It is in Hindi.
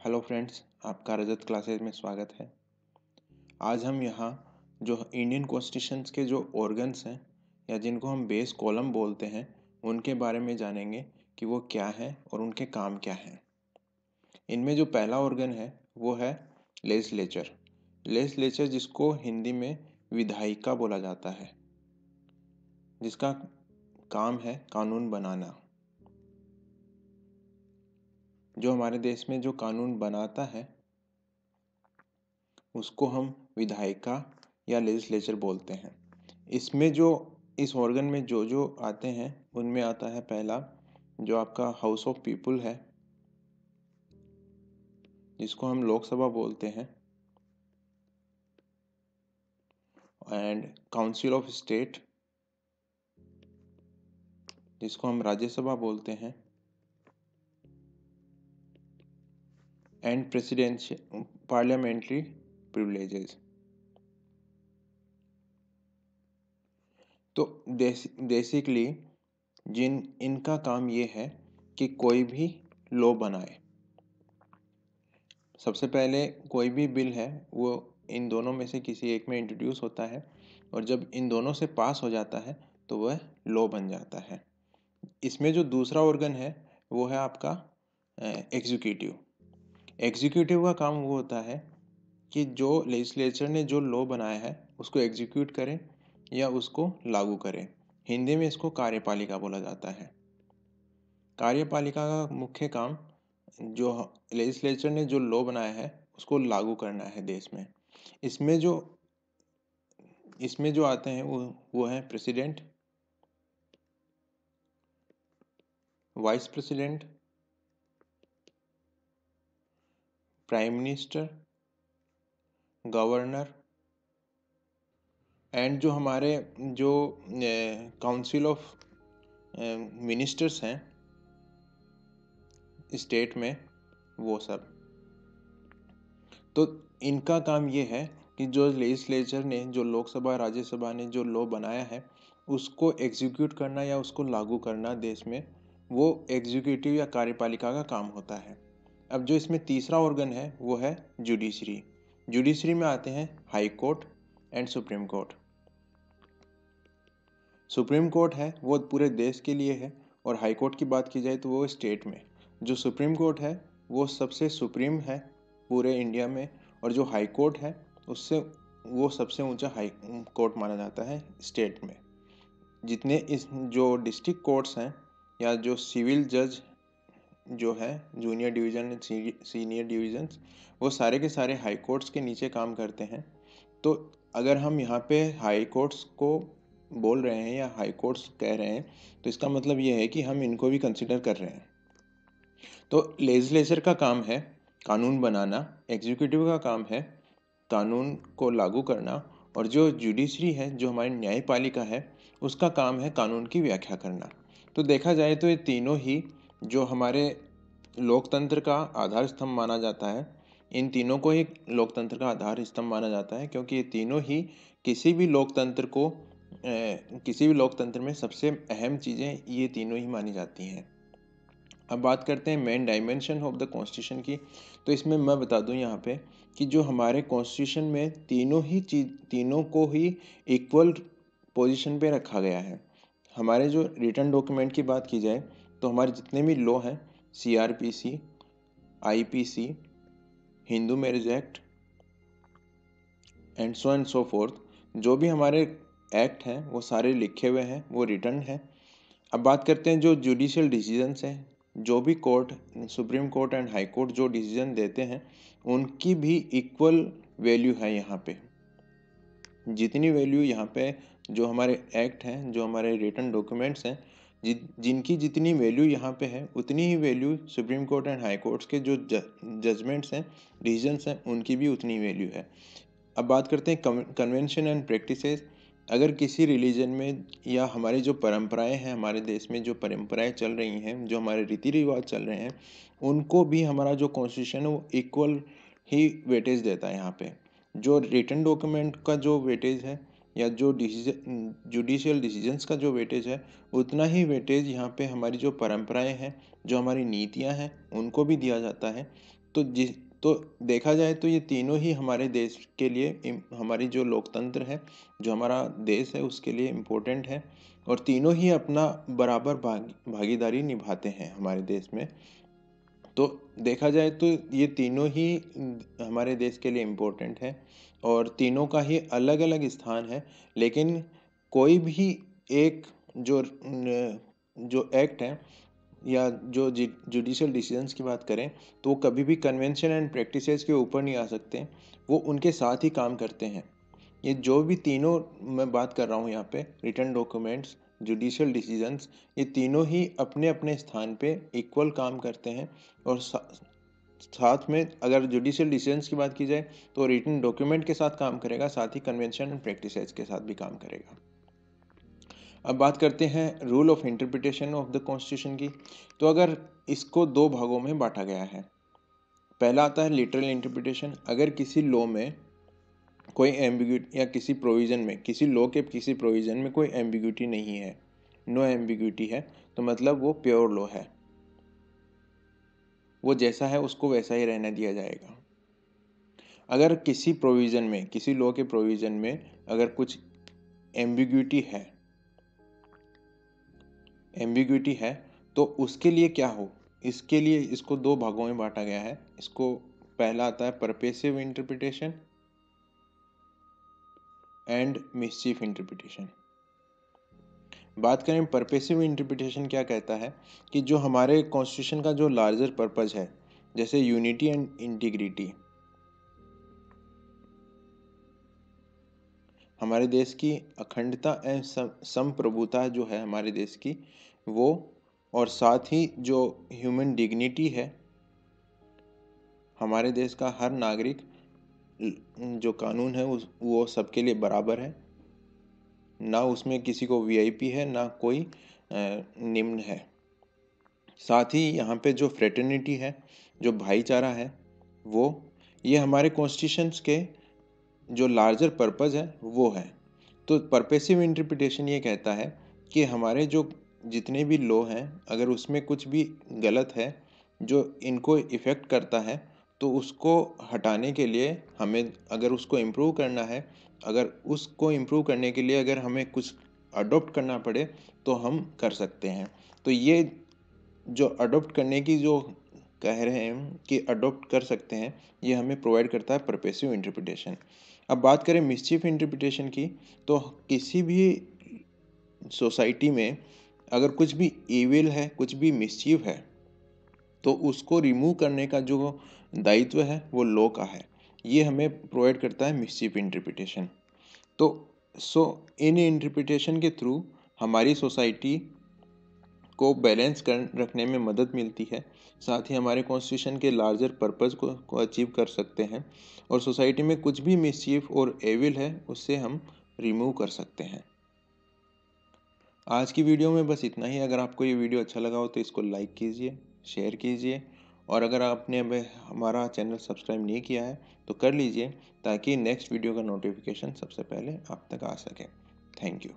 हेलो फ्रेंड्स, आपका रजत क्लासेज में स्वागत है। आज हम यहाँ जो इंडियन कॉन्स्टिट्यूशन के जो ऑर्गन्स हैं या जिनको हम बेस कॉलम बोलते हैं उनके बारे में जानेंगे कि वो क्या है और उनके काम क्या हैं। इनमें जो पहला ऑर्गन है वो है लेजिस्लेचर। लेजिस्लेचर जिसको हिंदी में विधायिका बोला जाता है, जिसका काम है कानून बनाना। जो हमारे देश में जो कानून बनाता है उसको हम विधायिका या लेजिस्लेचर बोलते हैं। इसमें जो इस ऑर्गन में जो जो आते हैं उनमें आता है पहला जो आपका हाउस ऑफ पीपल है, जिसको हम लोकसभा बोलते हैं, एंड काउंसिल ऑफ स्टेट जिसको हम राज्यसभा बोलते हैं, एंड प्रेसिडेंशियल पार्लियामेंट्री प्रिविलेजेस। तो बेसिकली इनका काम ये है कि कोई भी लॉ बनाए। सबसे पहले कोई भी बिल है वो इन दोनों में से किसी एक में इंट्रोड्यूस होता है और जब इन दोनों से पास हो जाता है तो वह लॉ बन जाता है। इसमें जो दूसरा ऑर्गन है वो है आपका एग्जीक्यूटिव। एग्जीक्यूटिव का काम वो होता है कि जो लेजिस्लेचर ने जो लॉ बनाया है उसको एग्जीक्यूट करें या उसको लागू करें। हिंदी में इसको कार्यपालिका बोला जाता है। कार्यपालिका का मुख्य काम जो लेजिस्लेचर ने जो लॉ बनाया है उसको लागू करना है देश में। इसमें जो आते हैं वो है president, vice president, prime minister, governor, and जो हमारे जो काउंसिल ऑफ मिनिस्टर्स हैं स्टेट में, वो सब। तो इनका काम ये है कि जो लेजिस्लेचर ने जो लोकसभा राज्यसभा ने जो लॉ बनाया है उसको एग्जीक्यूट करना या उसको लागू करना देश में, वो एग्जीक्यूटिव या कार्यपालिका का काम होता है। अब जो इसमें तीसरा ऑर्गन है वो है जुडिशरी। जुडिशरी में आते हैं high court and supreme court. Supreme court है वो पूरे देश के लिए है और हाई कोर्ट की बात की जाए तो वो स्टेट में। जो सुप्रीम कोर्ट है वो सबसे सुप्रीम है पूरे इंडिया में, और जो हाई कोर्ट है उससे वो सबसे ऊंचा हाई कोर्ट माना जाता है स्टेट में। जितने इस जो डिस्ट्रिक्ट कोर्ट्स हैं या जो सिविल जज जो है जूनियर डिवीज़न सीनियर डिवीजन्स, वो सारे के सारे हाई कोर्ट्स के नीचे काम करते हैं। तो अगर हम यहाँ पे हाई कोर्ट्स को बोल रहे हैं या हाई कोर्ट्स कह रहे हैं तो इसका मतलब ये है कि हम इनको भी कंसिडर कर रहे हैं। तो लेजिस्लेचर का काम है कानून बनाना, एग्जीक्यूटिव का काम है कानून को लागू करना, और जो जुडिशरी है जो हमारी न्यायपालिका है उसका काम है कानून की व्याख्या करना। तो देखा जाए तो ये तीनों ही जो हमारे लोकतंत्र का आधार स्तंभ माना जाता है, इन तीनों को ही लोकतंत्र का आधार स्तंभ माना जाता है, क्योंकि ये तीनों ही किसी भी लोकतंत्र को किसी भी लोकतंत्र में सबसे अहम चीज़ें ये तीनों ही मानी जाती हैं। अब बात करते हैं main dimension of the constitution की। तो इसमें मैं बता दूं यहाँ पे कि जो हमारे कॉन्स्टिट्यूशन में तीनों को ही इक्वल पोजीशन पे रखा गया है। हमारे जो रिटर्न डॉक्यूमेंट की बात की जाए तो हमारे जितने भी लॉ हैं, CRPC, IPC, Hindu marriage act and so fourth, जो भी हमारे एक्ट हैं वो सारे लिखे हुए हैं, वो रिटर्न है। अब बात करते हैं जो जुडिशियल डिसीजंस हैं, जो भी court supreme court and high court जो डिसीजन देते हैं उनकी भी इक्वल वैल्यू है यहाँ पे। जितनी वैल्यू यहाँ पे जो हमारे एक्ट हैं, जो हमारे रिटर्न डॉक्यूमेंट्स हैं, जिनकी जितनी वैल्यू यहाँ पे है उतनी ही value supreme court and high courts के जो जजमेंट्स हैं, डिसीजंस हैं, उनकी भी उतनी वैल्यू है। अब बात करते हैं कन्वेंशन एंड प्रैक्टिसेस। अगर किसी रिलीजन में या हमारी जो परंपराएं हैं, हमारे देश में जो परंपराएं चल रही हैं, जो हमारे रीति रिवाज चल रहे हैं, उनको भी हमारा जो कॉन्स्टिट्यूशन है वो इक्वल ही वेटेज देता है। यहाँ पे जो रिटन डॉक्यूमेंट का जो वेटेज है या जो जुडिशियल डिसीजंस का जो वेटेज है, उतना ही वेटेज यहाँ पे हमारी जो परंपराएं हैं, जो हमारी नीतियाँ हैं, उनको भी दिया जाता है। तो देखा जाए तो ये तीनों ही हमारे देश के लिए हमारी जो लोकतंत्र है, जो हमारा देश है, उसके लिए इम्पोर्टेंट है और तीनों ही अपना बराबर भागीदारी निभाते हैं हमारे देश में। तो देखा जाए तो ये तीनों ही हमारे देश के लिए इम्पोर्टेंट है और तीनों का ही अलग अलग स्थान है। लेकिन कोई भी एक जो एक्ट है या जो जुडिशियल डिसीजंस की बात करें तो वो कभी भी कन्वेंशन एंड प्रैक्टिसेस के ऊपर नहीं आ सकते, वो उनके साथ ही काम करते हैं। ये जो भी तीनों मैं बात कर रहा हूँ यहाँ पे, रिटन डॉक्यूमेंट्स, जुडिशियल डिसीजंस, ये तीनों ही अपने अपने स्थान पे इक्वल काम करते हैं। और साथ में अगर जुडिशियल डिसीजंस की बात की जाए तो रिटन डॉक्यूमेंट के साथ काम करेगा, साथ ही कन्वेंशन एंड प्रैक्टिसेस के साथ भी काम करेगा। अब बात करते हैं rule of interpretation of the constitution की। तो अगर इसको दो भागों में बांटा गया है, पहला आता है लिटरल इंटरप्रिटेशन। अगर किसी लॉ में कोई एम्बिग्यूटी या किसी प्रोविजन में, किसी लॉ के किसी प्रोविजन में कोई एम्बिग्यूटी नहीं है, नो एम्बिग्यूटी है, तो मतलब वो प्योर लॉ है, वो जैसा है उसको वैसा ही रहने दिया जाएगा। अगर किसी प्रोविजन में, किसी लॉ के प्रोविजन में अगर कुछ एम्बिग्यूटी है तो उसके लिए क्या हो, इसके लिए इसको दो भागों में बांटा गया है। इसको पहला आता है परपेसिव इंटरप्रिटेशन एंड मिसचीफ इंटरप्रिटेशन। बात करें परपेसिव इंटरप्रिटेशन क्या कहता है कि जो हमारे कॉन्स्टिट्यूशन का जो लार्जर पर्पस है, जैसे यूनिटी एंड इंटीग्रिटी, हमारे देश की अखंडता एवं संप्रभुता जो है हमारे देश की, वो, और साथ ही जो ह्यूमन डिग्निटी है, हमारे देश का हर नागरिक, जो कानून है वो सबके लिए बराबर है, ना उसमें किसी को वीआईपी है ना कोई निम्न है। साथ ही यहाँ पे जो फ्रेटर्निटी है, जो भाईचारा है, वो, ये हमारे कॉन्स्टिट्यूशंस के जो लार्जर पर्पस है वो है। तो परपेसिव इंटरप्रिटेशन ये कहता है कि हमारे जो जितने भी लॉ हैं, अगर उसमें कुछ भी गलत है जो इनको इफ़ेक्ट करता है, तो उसको हटाने के लिए हमें, अगर उसको इम्प्रूव करना है, अगर उसको इम्प्रूव करने के लिए अगर हमें कुछ अडॉप्ट करना पड़े तो हम कर सकते हैं। तो ये जो अडॉप्ट करने की जो कह रहे हैं कि अडॉप्ट कर सकते हैं, ये हमें प्रोवाइड करता है परपेसिव इंटरप्रिटेशन। अब बात करें मिसचीफ इंटरप्रिटेशन की, तो किसी भी सोसाइटी में अगर कुछ भी इविल है, कुछ भी मिसचीफ है, तो उसको रिमूव करने का जो दायित्व है वो लॉ का है। ये हमें प्रोवाइड करता है मिसचीफ इंटरप्रिटेशन। तो इन इंटरप्रिटेशन के थ्रू हमारी सोसाइटी को बैलेंस कर रखने में मदद मिलती है, साथ ही हमारे कॉन्स्टिट्यूशन के लार्जर पर्पस को अचीव कर सकते हैं, और सोसाइटी में कुछ भी मिसचीफ और एविल है उससे हम रिमूव कर सकते हैं। आज की वीडियो में बस इतना ही। अगर आपको ये वीडियो अच्छा लगा हो तो इसको लाइक कीजिए, शेयर कीजिए, और अगर आपने अभी हमारा चैनल सब्सक्राइब नहीं किया है तो कर लीजिए, ताकि नेक्स्ट वीडियो का नोटिफिकेशन सबसे पहले आप तक आ सके। Thank you.